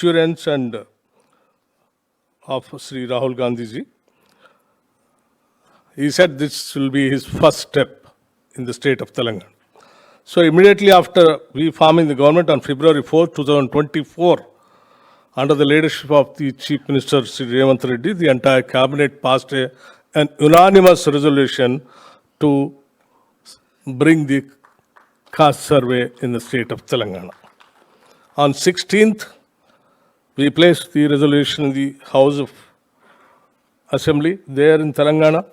assurance and of Sri Rahul Gandhi ji. He said this will be his first step in the state of Telangana. So immediately after we forming the government on February 4, 2024, under the leadership of the Chief Minister Sri Revanth Reddy, the entire cabinet passed an unanimous resolution to bring the caste survey in the state of Telangana. On 16th, we placed the resolution in the House of Assembly there in Telangana.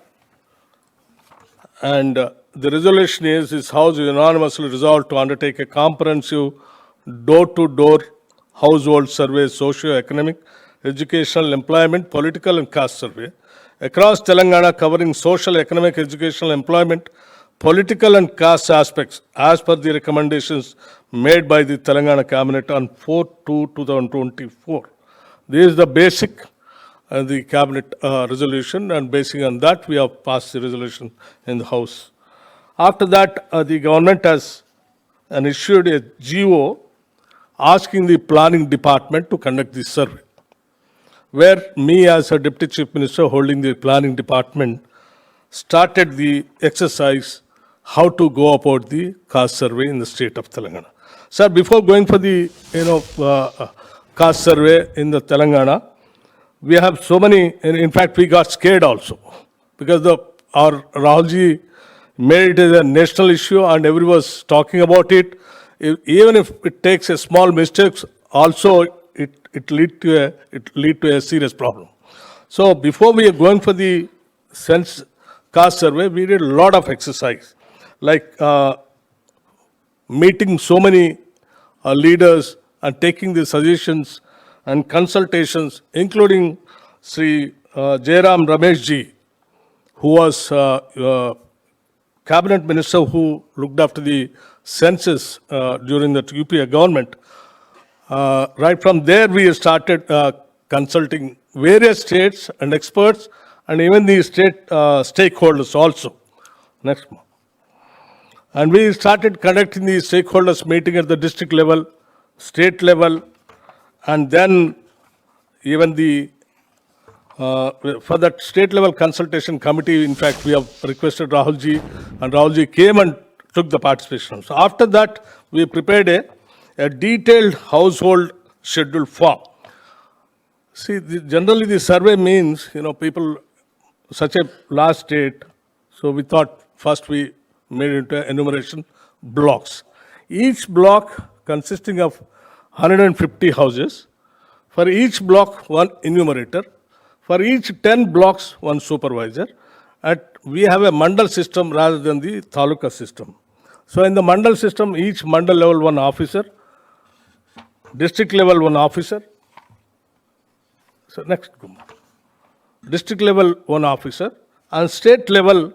And the resolution is, this House unanimously resolved to undertake a comprehensive door-to-door household survey, socio-economic, educational, employment, political and caste survey across Telangana, covering social, economic, educational, employment, political and caste aspects as per the recommendations made by the Telangana Cabinet on 4/2/2024. This is the basic the Cabinet resolution, and basing on that we have passed the resolution in the House. After that, the government has issued a GO asking the planning department to conduct this survey, where me as a Deputy Chief Minister holding the planning department started the exercise how to go about the caste survey in the state of Telangana. Sir, before going for the caste survey in the Telangana, we have so many, in fact we got scared also, because our Rahulji made it a national issue and everyone was talking about it. Even if it takes a small mistakes, also it lead to a serious problem. So before we are going for the caste survey, we did a lot of exercise, like meeting so many leaders and taking the suggestions and consultations, including Sri Jairam Ramesh ji, who was cabinet minister who looked after the census during the UPA government. Right from there, we started consulting various states and experts, and even the state stakeholders also. Next one. And we started conducting the stakeholders meeting at the district level, state level, and then even for that state level consultation committee, in fact, we have requested Rahulji, and Rahulji came and took the participation. So after that, we prepared a detailed household schedule form. See, generally the survey means, people, such a large state, so we thought first we made it into enumeration blocks. Each block consisting of 150 houses. For each block, one enumerator. For each 10 blocks, one supervisor. And we have a mandal system rather than the taluka system. So in the mandal system, each mandal level one officer, district level one officer. So next, district level one officer, and state level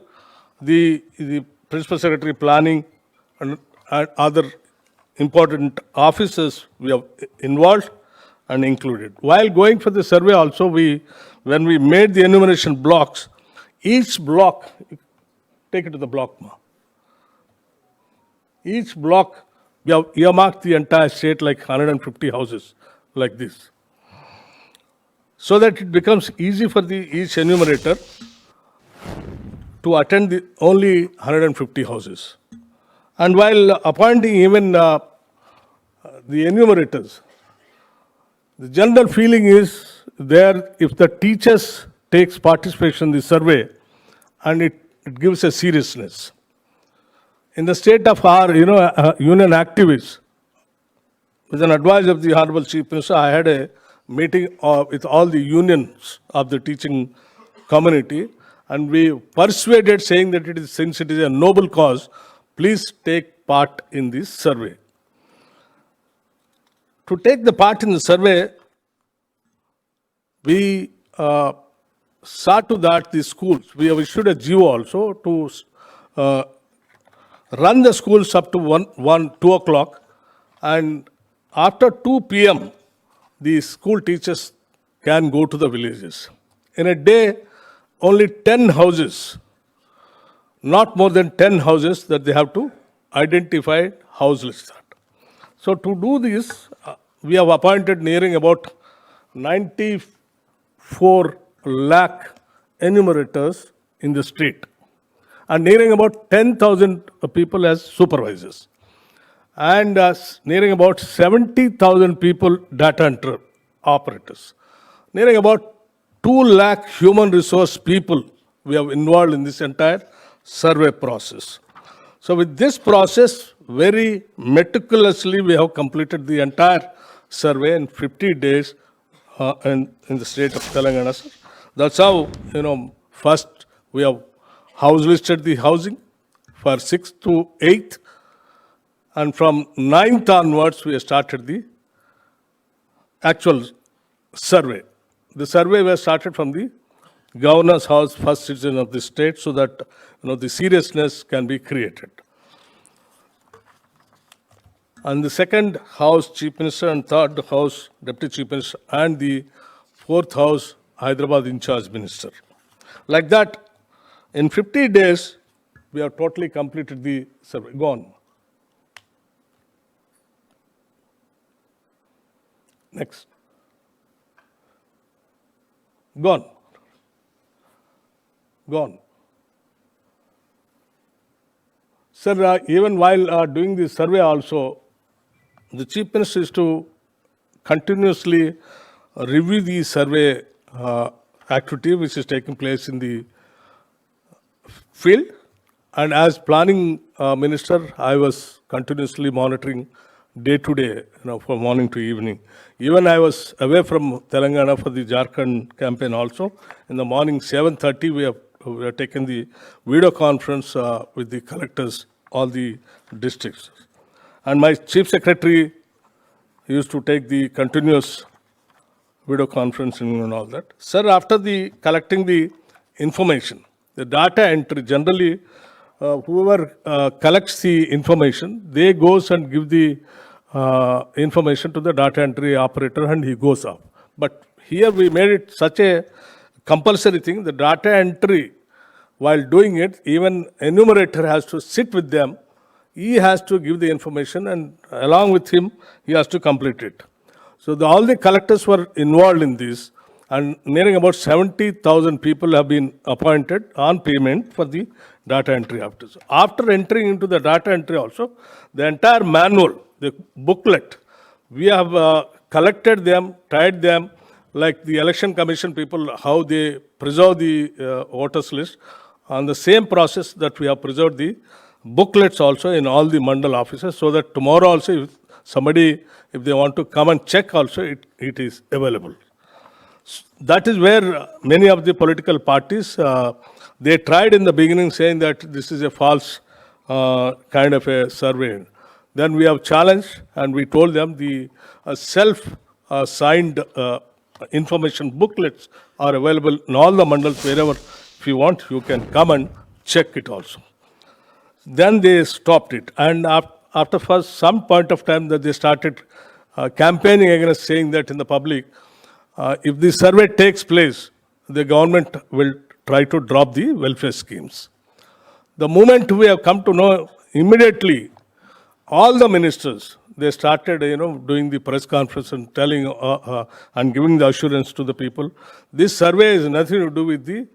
the principal secretary planning and other important officers we have involved and included. While going for the survey also, when we made the enumeration blocks, each block, take it to the block, ma. Each block, we have earmarked the entire state like 150 houses, like this. So that it becomes easy for each enumerator to attend only 150 houses. And while appointing even the enumerators, the general feeling is there, if the teachers takes participation in the survey, and it gives a seriousness. In the state of our union activists, with an advice of the Honorable Chief Minister, I had a meeting with all the unions of the teaching community, and we persuaded, saying that since it is a noble cause, please take part in this survey. To take the part in the survey, we saw to that the schools. We have issued a GO also to run the schools up to 2 o'clock, and after 2 p.m., the school teachers can go to the villages. In a day, only 10 houses, not more than 10 houses that they have to identify house list. So to do this, we have appointed nearing about 94 lakh enumerators in the state and nearing about 10,000 people as supervisors and nearing about 70,000 people data entry operators. Nearing about 2 lakh human resource people we have involved in this entire survey process. So with this process, very meticulously we have completed the entire survey in 50 days in the state of Telangana. Sir. That's how, first we have house listed the housing for 6th to 8th, and from 9th onwards we have started the actual survey. The survey was started from the governor's house, first citizen of the state, so that the seriousness can be created. And the second house, chief minister, and third house, deputy chief minister, and the fourth house, Hyderabad in charge minister. Like that, in 50 days, we have totally completed the survey. Go on. Next. Gone. Gone. Sir, even while doing the survey also, the chief minister is to continuously review the survey activity which is taking place in the field. And as planning minister, I was continuously monitoring day to day, from morning to evening. Even I was away from Telangana for the Jharkhand campaign also. In the morning 7:30, we have taken the video conference with the collectors, all the districts. And my chief secretary used to take the continuous video conferencing and all that. Sir, after the collecting the information, the data entry, generally whoever collects the information, they goes and give the information to the data entry operator and he goes off. But here we made it such a compulsory thing, the data entry, while doing it, even enumerator has to sit with them. He has to give the information and along with him, he has to complete it. So all the collectors were involved in this and nearing about 70,000 people have been appointed on payment for the data entry operators. After entering into the data entry also, the entire manual, the booklet, we have collected them, tried them, like the election commission people, how they preserve the voters list. On the same process that we have preserved the booklets also in all the mandal offices, so that tomorrow also if somebody, if they want to come and check also, it is available. That is where many of the political parties, they tried in the beginning saying that this is a false kind of a survey. Then we have challenged and we told them the self-signed information booklets are available in all the mandals. Wherever if you want, you can come and check it also. Then they stopped it. And after first some point of time that they started campaigning against, saying that in the public, if the survey takes place, the government will try to drop the welfare schemes. The moment we have come to know, immediately all the ministers, they started, doing the press conference and telling and giving the assurance to the people. This survey has nothing to do with the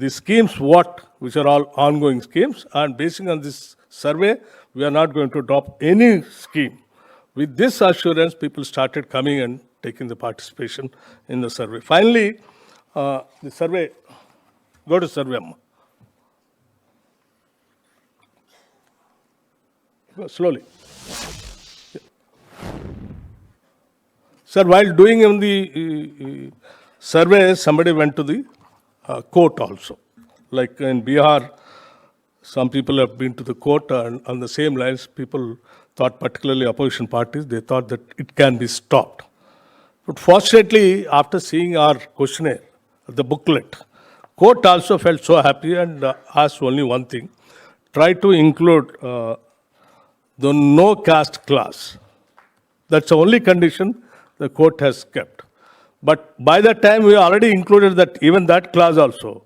schemes which are all ongoing schemes, and basing on this survey, we are not going to drop any scheme. With this assurance, people started coming and taking the participation in the survey. Finally, the survey, go to survey. Go slowly. Sir, while doing the survey, somebody went to the court also. Like in Bihar, some people have been to the court, and on the same lines, people thought, particularly opposition parties, they thought that it can be stopped. But fortunately, after seeing our questionnaire, the booklet, court also felt so happy and asked only one thing: try to include the no caste class. That's the only condition the court has kept. But by that time, we already included that, even that clause also,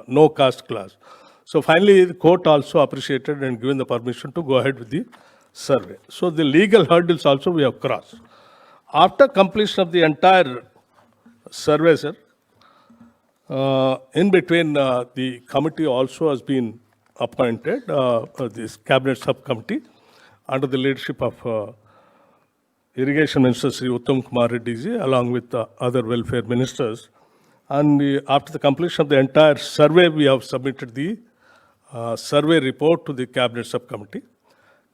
no caste class. So finally, the court also appreciated and given the permission to go ahead with the survey. So the legal hurdles also we have crossed. After completion of the entire survey, sir, in between the committee also has been appointed, this cabinet subcommittee under the leadership of Irrigation Minister Sri Uttam Kumar Reddy ji, along with other welfare ministers. And after the completion of the entire survey, we have submitted the survey report to the cabinet subcommittee.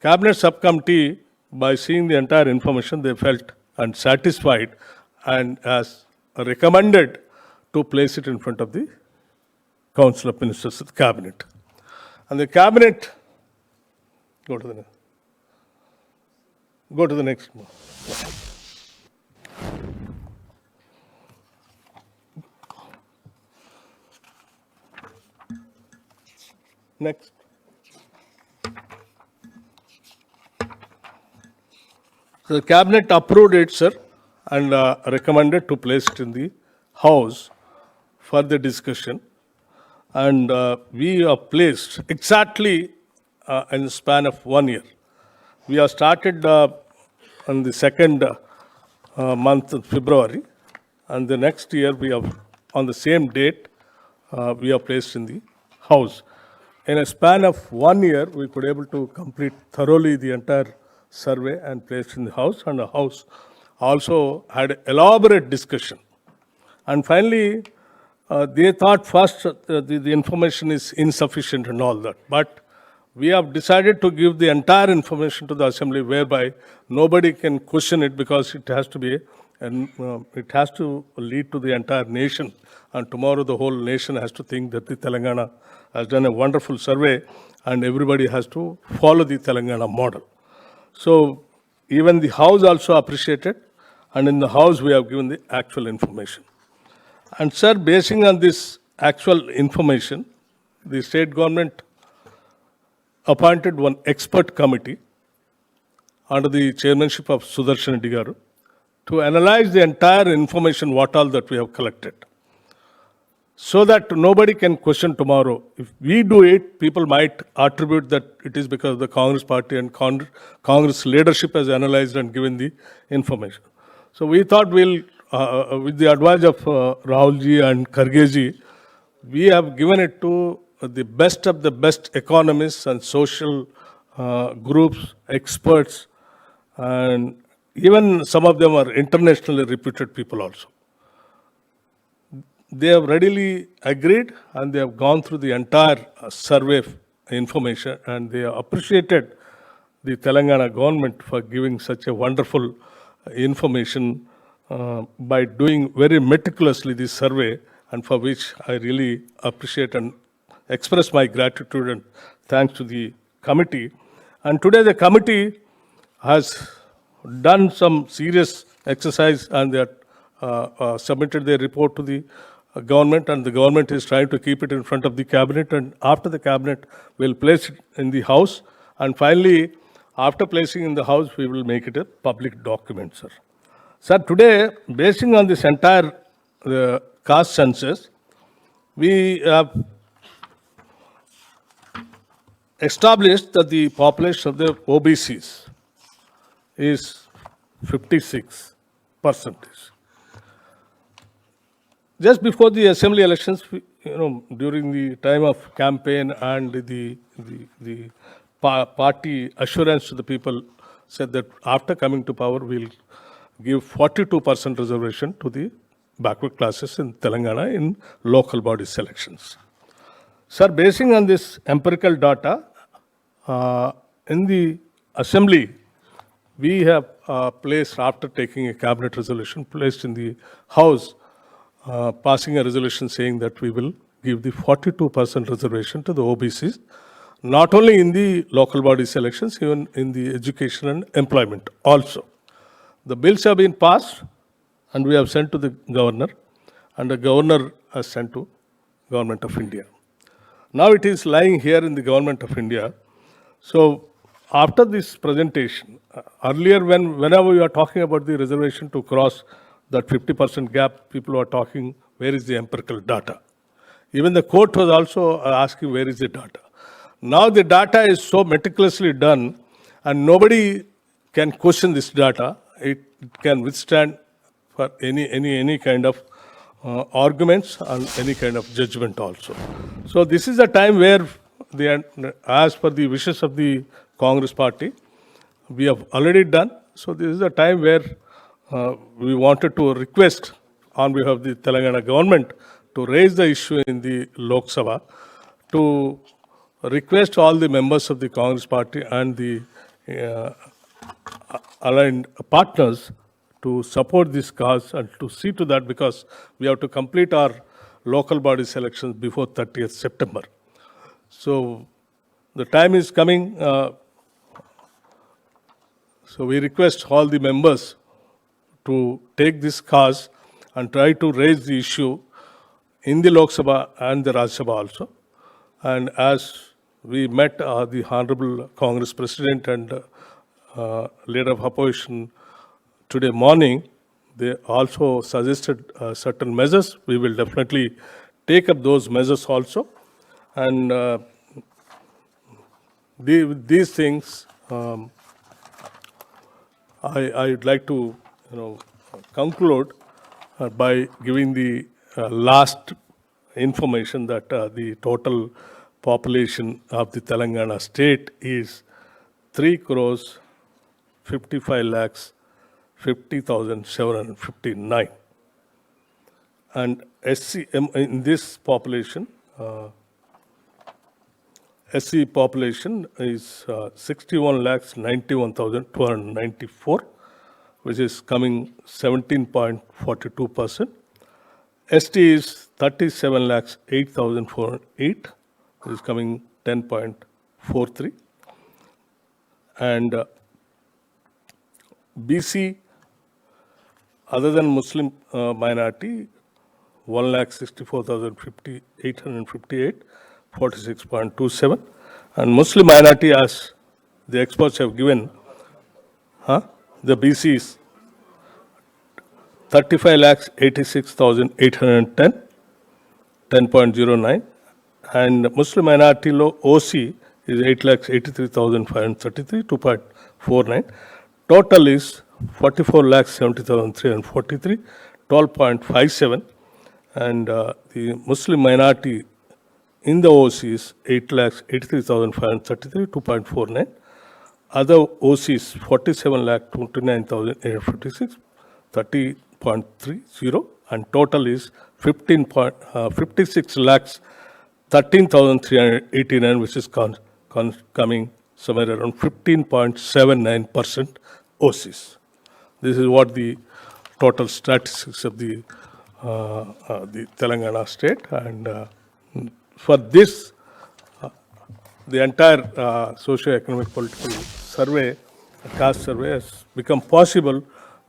Cabinet subcommittee, by seeing the entire information, they felt and satisfied and has recommended to place it in front of the Council of Ministers of the Cabinet. And the Cabinet, go to the next one. Next. So the Cabinet approved it, sir, and recommended to place it in the House for the discussion. And we have placed exactly in the span of 1 year. We have started on the second month of February, and the next year we have, on the same date, we have placed in the House. In a span of 1 year, we could able to complete thoroughly the entire survey and placed in the House, and the House also had elaborate discussion. And finally, they thought first the information is insufficient and all that, but we have decided to give the entire information to the Assembly, whereby nobody can question it, because it has to be, and it has to lead to the entire nation. And tomorrow the whole nation has to think that the Telangana has done a wonderful survey, and everybody has to follow the Telangana model. So even the House also appreciated, and in the House we have given the actual information. And sir, basing on this actual information, the state government appointed one expert committee under the chairmanship of Sudarshan Reddy garu to analyze the entire information, what all that we have collected, so that nobody can question tomorrow. If we do it, people might attribute that it is because the Congress party and Congress leadership has analyzed and given the information. So we thought we'll, with the advice of Rahul ji and Kharge ji, we have given it to the best of the best economists and social groups, experts, and even some of them are internationally reputed people also. They have readily agreed, and they have gone through the entire survey information, and they have appreciated the Telangana government for giving such a wonderful information by doing very meticulously this survey, and for which I really appreciate and express my gratitude and thanks to the committee. And today the committee has done some serious exercise, and they have submitted their report to the government, and the government is trying to keep it in front of the cabinet, and after the cabinet will place it in the House, and finally after placing in the House we will make it a public document, sir. Sir, today, basing on this entire caste census, we have established that the population of the OBCs is 56%. Just before the assembly elections, during the time of campaign and the party assurance to the people, said that after coming to power, we'll give 42% reservation to the backward classes in Telangana in local body selections. Sir, basing on this empirical data, in the assembly, we have placed, after taking a cabinet resolution, placed in the House, passing a resolution saying that we will give the 42% reservation to the OBCs, not only in the local body selections, even in the education and employment also. The bills have been passed, and we have sent to the governor, and the governor has sent to Government of India. Now it is lying here in the Government of India. So after this presentation, earlier whenever we are talking about the reservation to cross that 50% gap, people are talking, where is the empirical data? Even the court was also asking, where is the data? Now the data is so meticulously done, and nobody can question this data. It can withstand for any kind of arguments and any kind of judgment also. So this is a time where as per the wishes of the Congress party, we have already done. So this is a time where we wanted to request on behalf of the Telangana government to raise the issue in the Lok Sabha, to request all the members of the Congress party and the aligned partners to support this cause and to see to that, because we have to complete our local body selections before 30th September. So the time is coming. So we request all the members to take this cause and try to raise the issue in the Lok Sabha and the Rajya Sabha also. And as we met the Honorable Congress President and Leader of Opposition today morning, they also suggested certain measures. We will definitely take up those measures also. And these things, I would like to conclude by giving the last information that the total population of the Telangana state is 3 crores 55 lakhs 50,759. And in this population, SC population is 61 lakhs 91,294, which is coming 17.42%. ST is 37 lakhs 8,408, which is coming 10.43. And BC, other than Muslim minority, 1,64,858, 46.27. And Muslim minority, as the experts have given, the BC is 35 lakhs 86,810, 10.09. And Muslim minority low OC is 8 lakhs 83,533, 2.49. Total is 44 lakhs 70,343, 12.57. And the Muslim minority in the OC is 8 lakhs 83,533, 2.49. Other OCs 47 lakh 29,856, 30.30. And total is 56 lakhs 13,389, which is coming somewhere around 15.79% OCs. This is what the total statistics of the Telangana state. And for this, the entire socio-economic political survey, caste survey, has become possible.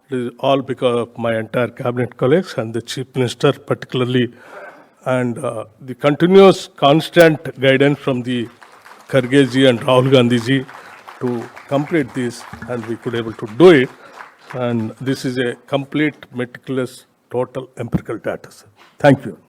It is all because of my entire cabinet colleagues and the Chief Minister particularly, and the continuous constant guidance from the Kharge ji and Rahul Gandhi ji to complete this, and we could able to do it. And this is a complete, meticulous, total empirical data. Thank you.